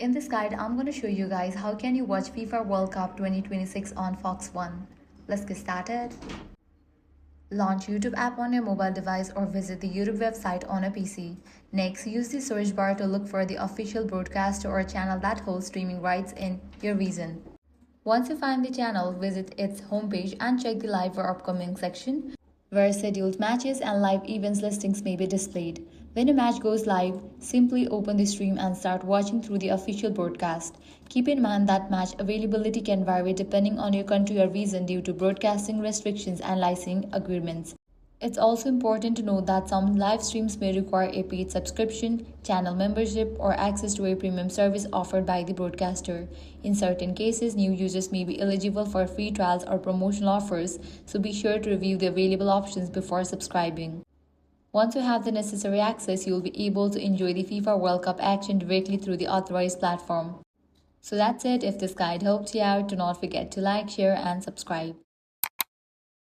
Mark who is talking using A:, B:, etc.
A: In this guide, I'm going to show you guys how can you watch FIFA World Cup 2026 on Fox One. Let's get started. Launch YouTube app on your mobile device or visit the YouTube website on a PC. Next, use the search bar to look for the official broadcaster or channel that holds streaming rights in your region. Once you find the channel, visit its homepage and check the live or upcoming section, where scheduled matches and live events listings may be displayed. When a match goes live, simply open the stream and start watching through the official broadcast. Keep in mind that match availability can vary depending on your country or region due to broadcasting restrictions and licensing agreements. It's also important to note that some live streams may require a paid subscription, channel membership, or access to a premium service offered by the broadcaster. In certain cases, new users may be eligible for free trials or promotional offers, so be sure to review the available options before subscribing. Once you have the necessary access, you'll be able to enjoy the FIFA World Cup action directly through the authorized platform. So that's it. If this guide helped you out, do not forget to like, share, and subscribe.